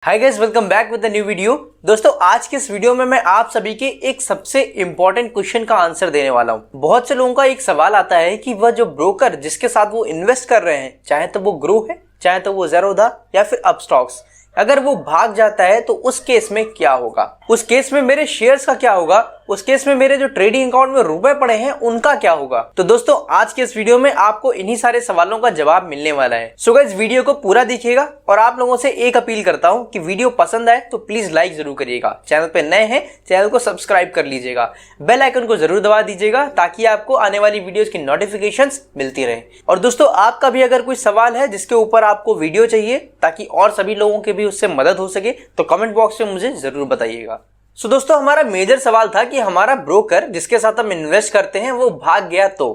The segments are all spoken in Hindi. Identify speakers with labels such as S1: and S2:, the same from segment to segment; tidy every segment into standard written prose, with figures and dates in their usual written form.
S1: Hi guys, welcome back with the new video. दोस्तों, आज के इस वीडियो में मैं आप सभी के एक सबसे इंपॉर्टेंट क्वेश्चन का आंसर देने वाला हूं। बहुत से लोगों का एक सवाल आता है कि वह जो ब्रोकर जिसके साथ वो इन्वेस्ट कर रहे हैं, चाहे तो वो ग्रो है, चाहे तो वो ज़ेरोधा या फिर अपस्टॉक्स, अगर वो भाग जाता है तो उस केस में क्या होगा, उस केस में मेरे शेयर्स का क्या होगा, उस केस में मेरे जो ट्रेडिंग अकाउंट में रुपए पड़े हैं उनका क्या होगा। तो दोस्तों, आज के इस वीडियो में आपको इन्हीं सारे सवालों का जवाब मिलने वाला है। सो गाइस, वीडियो को पूरा देखिएगा और आप लोगों से एक अपील करता हूं कि वीडियो पसंद आए तो प्लीज लाइक जरूर करिएगा। चैनल पे नए हैं, चैनल को सब्सक्राइब कर लीजिएगा, बेल आइकन को जरूर दबा दीजिएगा ताकि आपको आने वाली वीडियोस की नोटिफिकेशंस मिलती रहे। और दोस्तों, आपका भी अगर कोई सवाल है जिसके ऊपर आपको वीडियो चाहिए ताकि और सभी लोगों की भी उससे मदद हो सके तो कमेंट बॉक्स में मुझे जरूर बताइएगा। सो दोस्तों, हमारा मेजर सवाल था कि हमारा ब्रोकर जिसके साथ हम इन्वेस्ट करते हैं वो भाग गया तो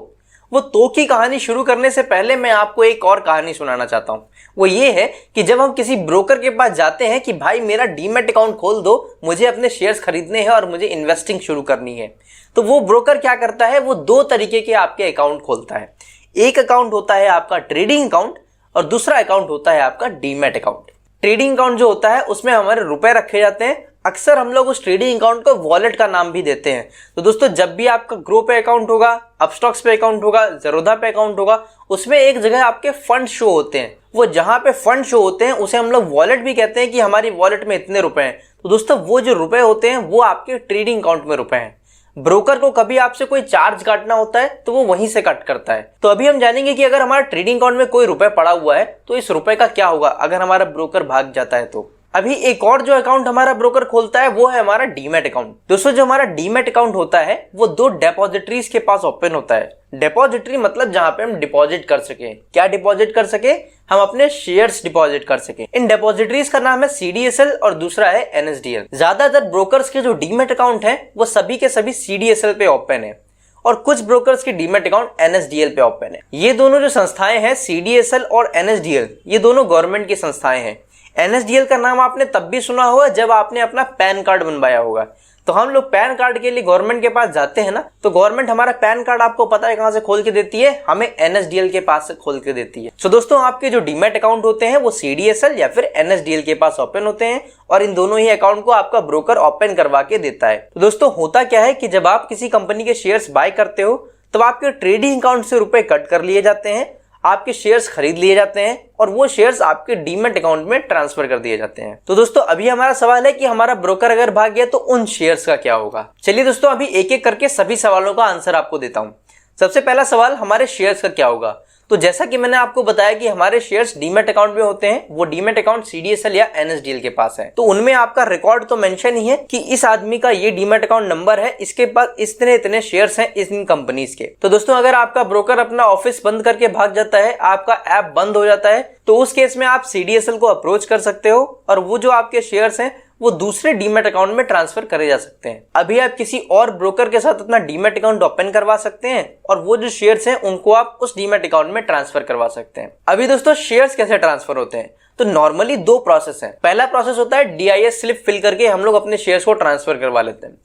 S1: वो की कहानी शुरू करने से पहले मैं आपको एक और कहानी सुनाना चाहता हूं। वो ये है कि जब हम किसी ब्रोकर के पास जाते हैं कि भाई मेरा डीमैट अकाउंट खोल दो, मुझे अपने शेयर्स खरीदने हैं और मुझे इन्वेस्टिंग शुरू करनी है, तो वो ब्रोकर क्या करता है, वो दो तरीके के आपके अकाउंट खोलता है। एक अकाउंट होता है आपका ट्रेडिंग अकाउंट और दूसरा अकाउंट होता है आपका डीमैट अकाउंट। ट्रेडिंग अकाउंट जो होता है उसमें हमारे रुपए रखे जाते हैं। अक्सर हम लोग उस ट्रेडिंग अकाउंट को वॉलेट का नाम भी देते हैं। तो दोस्तों, जब भी आपका ग्रो पे अकाउंट होगा, अपस्टॉक्स पे अकाउंट होगा, ज़ेरोधा पे अकाउंट होगा, उसमें एक जगह आपके फंड शो होते हैं। वो जहां पे फंड शो होते हैं उसे हम लोग वॉलेट भी कहते हैं कि हमारी वॉलेट में इतने रुपए हैं। तो दोस्तों, वो जो रुपए होते हैं वो आपके ट्रेडिंग अकाउंट में रुपए हैं। ब्रोकर को कभी आपसे कोई चार्ज काटना होता है तो वो वहीं से कट करता है। तो अभी हम जानेंगे कि अगर हमारा ट्रेडिंग अकाउंट में कोई रुपए पड़ा हुआ है तो इस रुपए का क्या होगा अगर हमारा ब्रोकर भाग जाता है। तो अभी एक और जो अकाउंट हमारा ब्रोकर खोलता है वो है हमारा डीमैट अकाउंट। दोस्तों, जो हमारा डीमैट अकाउंट होता है वो दो डिपॉजिटरीज के पास ओपन होता है। डिपॉजिटरी मतलब जहां पे हम डिपॉजिट कर सके। क्या डिपॉजिट कर सके? हम अपने शेयर्स डिपॉजिट कर सके। इन डिपॉजिटरीज का नाम है सीडीएसएल और दूसरा है एनएसडीएल। ज्यादातर ब्रोकर्स के जो डीमैट अकाउंट है वो सभी के सभी सीडीएसएल पे ओपन है और कुछ ब्रोकर्स के डीमैट अकाउंट एनएसडीएल पे ओपन है। ये दोनों जो संस्थाएं हैं, सीडीएसएल और एनएसडीएल, ये दोनों गवर्नमेंट की संस्थाएं हैं। एनएसडीएल का नाम आपने तब भी सुना होगा जब आपने अपना पैन कार्ड बनवाया होगा। तो हम लोग पैन कार्ड के लिए गवर्नमेंट के पास जाते हैं ना, तो गवर्नमेंट हमारा पैन कार्ड आपको पता है कहां से खोल के देती है? हमें एनएसडीएल के पास से खोल के देती है। सो दोस्तों, आपके जो डीमैट अकाउंट होते हैं वो सीडीएसएल या फिर एनएसडीएल के पास ओपन होते हैं और इन दोनों ही अकाउंट को आपका ब्रोकर ओपन करवा के देता है। तो दोस्तों, होता क्या है कि जब आप किसी कंपनी के शेयर्स बाय करते हो तब आपके ट्रेडिंग अकाउंट से रुपए कट कर लिए जाते हैं, आपके शेयर्स खरीद लिए जाते हैं और वो शेयर्स आपके डीमैट अकाउंट में ट्रांसफर कर दिए जाते हैं। तो दोस्तों, अभी हमारा सवाल है कि हमारा ब्रोकर अगर भाग गया तो उन शेयर्स का क्या होगा। चलिए दोस्तों, अभी एक एक करके सभी सवालों का आंसर आपको देता हूं। सबसे पहला सवाल, हमारे शेयर्स का क्या होगा। तो जैसा कि मैंने आपको बताया कि हमारे शेयर्स डीमैट अकाउंट में होते हैं, वो डीमैट अकाउंट सीडीएसएल या एनएसडीएल के पास है। तो उनमें आपका रिकॉर्ड तो मेंशन ही है कि इस आदमी का ये डीमैट अकाउंट नंबर है, इसके पास इतने इतने शेयर्स हैं इन कंपनीज के। तो दोस्तों, अगर आपका ब्रोकर अपना ऑफिस बंद करके भाग जाता है, आपका ऐप बंद हो जाता है, तो उस केस में आप सीडीएसएल को अप्रोच कर सकते हो और वो जो आपके शेयर्स हैं वो दूसरे डीमैट अकाउंट में ट्रांसफर करे जा सकते हैं। अभी आप किसी और ब्रोकर के साथ अपना डीमैट अकाउंट ओपन करवा सकते हैं और वो जो शेयर्स हैं उनको आप उस डीमैट अकाउंट में ट्रांसफर करवा सकते हैं। अभी दोस्तों, शेयर्स कैसे ट्रांसफर होते हैं? तो नॉर्मली दो प्रोसेस है। पहला प्रोसेस होता है डीआईएस स्लिप फिल करके हम लोग अपने शेयर्स को ट्रांसफर करवा लेते हैं।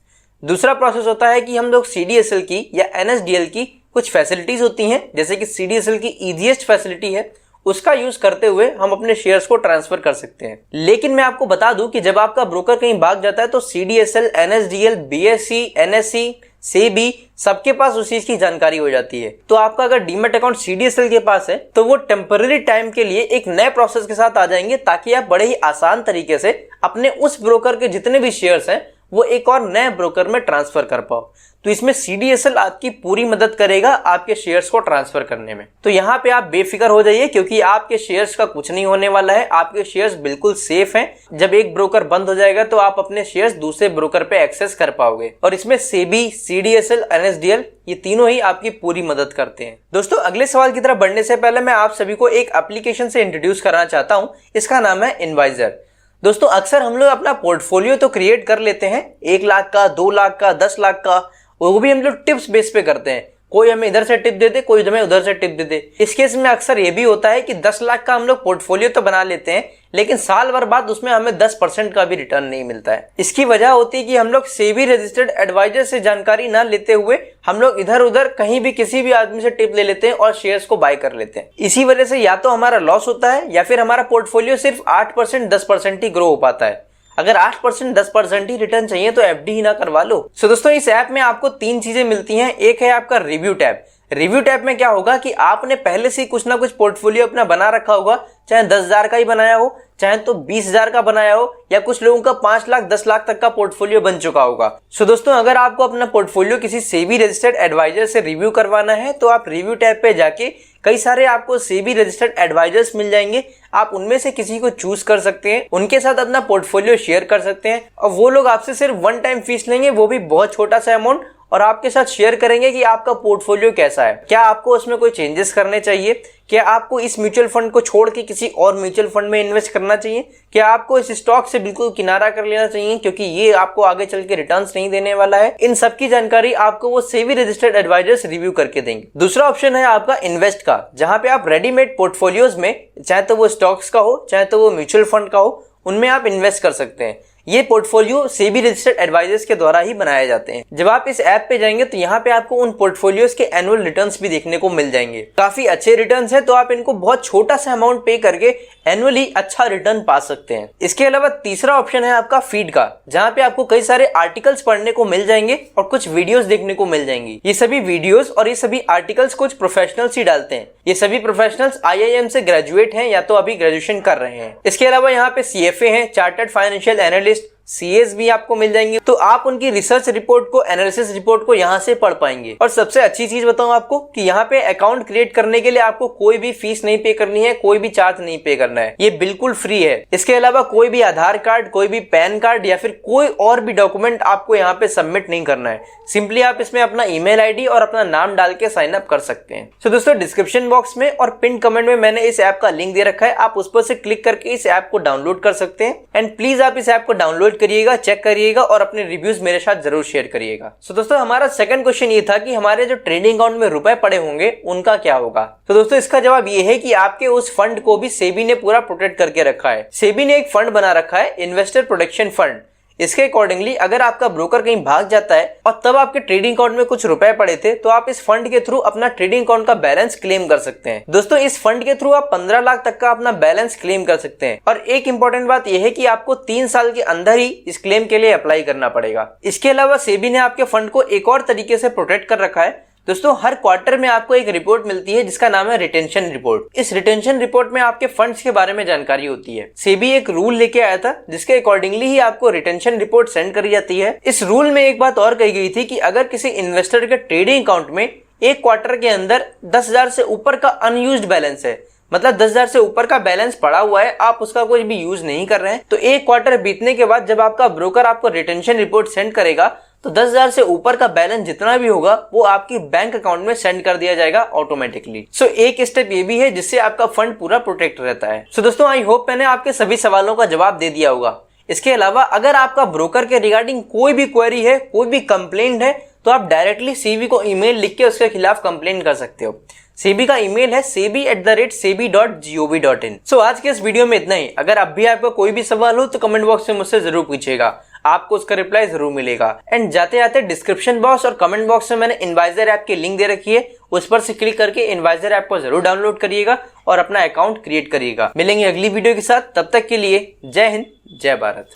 S1: दूसरा प्रोसेस होता है कि हम लोग सीडीएसएल की या एनएसडीएल की कुछ फैसिलिटीज होती हैं, जैसे कि सीडीएसएल की ईजीएस्ट फैसिलिटी है, उसका यूज करते हुए हम अपने शेयर्स को ट्रांसफर कर सकते हैं। लेकिन मैं आपको बता दूं कि जब आपका ब्रोकर कहीं भाग जाता है तो CDSL, NSDL, BSE, NSE, SEBI सबके पास उस चीज की जानकारी हो जाती है। तो आपका अगर डीमैट अकाउंट सीडीएसएल के पास है तो वो टेम्पररी टाइम के लिए एक नए प्रोसेस के साथ आ जाएंगे ताकि आप बड़े ही आसान तरीके से अपने उस ब्रोकर के जितने भी शेयर्स हैं वो एक और नए ब्रोकर में ट्रांसफर कर पाओ। तो इसमें सीडीएसएल आपकी पूरी मदद करेगा आपके शेयर्स को ट्रांसफर करने में। तो यहाँ पे आप बेफिक्र हो जाइए क्योंकि आपके शेयर्स का कुछ नहीं होने वाला है, आपके शेयर्स बिल्कुल सेफ हैं। जब एक ब्रोकर बंद हो जाएगा तो आप अपने शेयर्स दूसरे ब्रोकर पे एक्सेस कर पाओगे और इसमें सेबी, सीडीएसएल, एनएसडीएल ये तीनों ही आपकी पूरी मदद करते हैं। दोस्तों, अगले सवाल की तरफ बढ़ने से पहले मैं आप सभी को एक एप्लीकेशन से इंट्रोड्यूस करना चाहता हूँ। इसका नाम है इनवाइजर। दोस्तों, अक्सर हम लोग अपना पोर्टफोलियो तो क्रिएट कर लेते हैं, 1 लाख का, 2 लाख का, 10 लाख का, वो भी हम लोग टिप्स बेस पे करते हैं। कोई हमें इधर से टिप दे दे, कोई हमें उधर से टिप दे दे। इस केस में अक्सर ये भी होता है कि 10 लाख का हम लोग पोर्टफोलियो तो बना लेते हैं, लेकिन साल भर बाद उसमें हमें 10% का भी रिटर्न नहीं मिलता है। इसकी वजह होती है कि हम लोग सेबी रजिस्टर्ड एडवाइजर से जानकारी ना लेते हुए हम लोग इधर उधर कहीं भी किसी भी आदमी से टिप ले लेते हैं और शेयर्स को बाय कर लेते हैं। इसी वजह से या तो हमारा लॉस होता है या फिर हमारा पोर्टफोलियो सिर्फ 8% 10% ही ग्रो हो पाता है। अगर 8% 10% ही रिटर्न चाहिए तो एफडी ही ना करवा लो। सो दोस्तों, इस ऐप में आपको 3 चीजें मिलती हैं। एक है आपका रिव्यू टैब। रिव्यू टैब में क्या होगा कि आपने पहले से कुछ ना कुछ पोर्टफोलियो अपना बना रखा होगा, चाहे 10,000 का ही बनाया हो, चाहे तो 20,000 का बनाया हो, या कुछ लोगों का 5 लाख 10 लाख तक का पोर्टफोलियो बन चुका होगा। सो दोस्तों, अगर आपको अपना पोर्टफोलियो किसी सेबी रजिस्टर्ड एडवाइजर से रिव्यू करवाना है तो आप रिव्यू टैब पे जाके कई सारे आपको सेबी रजिस्टर्ड एडवाइजर्स मिल जाएंगे। आप उनमें से किसी को चूज कर सकते हैं, उनके साथ अपना पोर्टफोलियो शेयर कर सकते हैं और वो लोग आपसे सिर्फ 1 टाइम फीस लेंगे, वो भी बहुत छोटा सा अमाउंट, और आपके साथ शेयर करेंगे कि आपका पोर्टफोलियो कैसा है, क्या आपको उसमें कोई चेंजेस करने चाहिए, क्या आपको इस म्यूचुअल फंड को छोड़ के किसी और म्यूचुअल फंड में इन्वेस्ट करना चाहिए, क्या आपको इस स्टॉक से बिल्कुल किनारा कर लेना चाहिए क्योंकि ये आपको आगे चल के रिटर्न्स नहीं देने वाला है। इन सब की जानकारी आपको वो सेबी रजिस्टर्ड एडवाइजर्स रिव्यू करके देंगे। दूसरा ऑप्शन है आपका इन्वेस्ट का, जहां पे आप रेडीमेड पोर्टफोलियोज में, चाहे तो वो स्टॉक्स का हो चाहे तो वो म्यूचुअल फंड का हो, उनमें आप इन्वेस्ट कर सकते हैं। ये पोर्टफोलियो सेबी रजिस्टर्ड एडवाइजर्स के द्वारा ही बनाए जाते हैं। जब आप इस ऐप पे जाएंगे तो यहाँ पे आपको उन पोर्टफोलियोज के एनुअल रिटर्न्स भी देखने को मिल जाएंगे। काफी अच्छे रिटर्न्स है, तो आप इनको बहुत छोटा सा अमाउंट पे करके एनुअली अच्छा रिटर्न पा सकते हैं। इसके अलावा तीसरा ऑप्शन है आपका फीड का, जहाँ पे आपको कई सारे आर्टिकल्स पढ़ने को मिल जाएंगे और कुछ वीडियोस देखने को मिल जाएंगी। ये सभी वीडियोस और ये सभी आर्टिकल्स कुछ प्रोफेशनल्स ही डालते हैं। ये सभी प्रोफेशनल्स IIM से ग्रेजुएट हैं या तो अभी ग्रेजुएशन कर रहे हैं। इसके अलावा यहाँ पे CFA हैं, चार्टर्ड फाइनेंशियल एनालिस्ट, CS भी आपको मिल जाएंगे, तो आप उनकी रिसर्च रिपोर्ट को, एनालिसिस रिपोर्ट को यहाँ से पढ़ पाएंगे। और सबसे अच्छी चीज बताऊं आपको कि यहाँ पे अकाउंट क्रिएट करने के लिए आपको कोई भी फीस नहीं पे करनी है, कोई भी चार्ज नहीं पे करना है, ये बिल्कुल फ्री है। इसके अलावा कोई भी आधार कार्ड, कोई भी पैन कार्ड या फिर कोई और भी डॉक्यूमेंट आपको यहाँ पे सबमिट नहीं करना है। सिंपली आप इसमें अपना ईमेल आईडी और अपना नाम डाल के साइन अप कर सकते हैं। तो दोस्तों, डिस्क्रिप्शन बॉक्स में और पिन कमेंट में मैंने इस ऐप का लिंक दे रखा है, आप उस पर से क्लिक करके इस ऐप को डाउनलोड कर सकते हैं। एंड प्लीज आप इस ऐप को डाउनलोड करिएगा, चेक करिएगा और अपने रिव्यूज मेरे साथ जरूर शेयर करिएगा। सो दोस्तों, हमारा सेकंड क्वेश्चन ये था कि हमारे जो ट्रेडिंग अकाउंट में रुपए पड़े होंगे उनका क्या होगा। तो दोस्तों, इसका जवाब ये है कि आपके उस फंड को भी सेबी ने पूरा प्रोटेक्ट करके रखा है। सेबी ने एक फंड बना रखा है, इन्वेस्टर प्रोटेक्शन फंड। इसके अकॉर्डिंगली अगर आपका ब्रोकर कहीं भाग जाता है और तब आपके ट्रेडिंग अकाउंट में कुछ रुपए पड़े थे, तो आप इस फंड के थ्रू अपना ट्रेडिंग अकाउंट का बैलेंस क्लेम कर सकते हैं। दोस्तों, इस फंड के थ्रू आप 15 लाख तक का अपना बैलेंस क्लेम कर सकते हैं। और एक इंपॉर्टेंट बात यह है कि आपको 3 साल के अंदर ही इस क्लेम के लिए अप्लाई करना पड़ेगा। इसके अलावा सेबी ने आपके फंड को एक और तरीके से प्रोटेक्ट कर रखा है। दोस्तों, हर क्वार्टर में आपको एक रिपोर्ट मिलती है जिसका नाम है रिटेंशन रिपोर्ट। इस रिटेंशन रिपोर्ट में आपके फंड्स के बारे में जानकारी होती है। सेबी एक रूल लेके आया था जिसके अकॉर्डिंगली ही आपको रिटेंशन रिपोर्ट सेंड करी जाती है। इस रूल में एक बात और कही गई थी कि अगर किसी इन्वेस्टर के ट्रेडिंग अकाउंट में एक क्वार्टर के अंदर 10,000 से ऊपर का अनयूज्ड बैलेंस है, मतलब 10,000 से ऊपर का बैलेंस पड़ा हुआ है, आप उसका कोई भी यूज नहीं कर रहे हैं, तो एक क्वार्टर बीतने के बाद जब आपका ब्रोकर आपको रिटेंशन रिपोर्ट सेंड करेगा तो 10,000 से ऊपर का बैलेंस जितना भी होगा वो आपकी बैंक अकाउंट में सेंड कर दिया जाएगा ऑटोमेटिकली। सो एक स्टेप ये भी है जिससे आपका फंड पूरा प्रोटेक्ट रहता है। सो दोस्तों, आई होप मैंने आपके सभी सवालों का जवाब दे दिया होगा। इसके अलावा अगर आपका ब्रोकर के रिगार्डिंग कोई भी क्वेरी है, कोई भी कंप्लेंट है, तो आप डायरेक्टली सेबी को ईमेल लिख के उसके खिलाफ कंप्लेंट कर सकते हो। सेबी का ईमेल है sebi@sebi.gov.in। सो आज के इस वीडियो में इतना ही। अगर अब भी आपका कोई भी सवाल हो तो कमेंट बॉक्स में मुझसे जरूर पूछिएगा, आपको उसका रिप्लाई जरूर मिलेगा। एंड जाते जाते डिस्क्रिप्शन बॉक्स और कमेंट बॉक्स में मैंने इनवाइजर ऐप की लिंक दे रखी है, उस पर से क्लिक करके इनवाइजर ऐप को जरूर डाउनलोड करिएगा और अपना अकाउंट क्रिएट करिएगा। मिलेंगे अगली वीडियो के साथ, तब तक के लिए जय हिंद, जय भारत।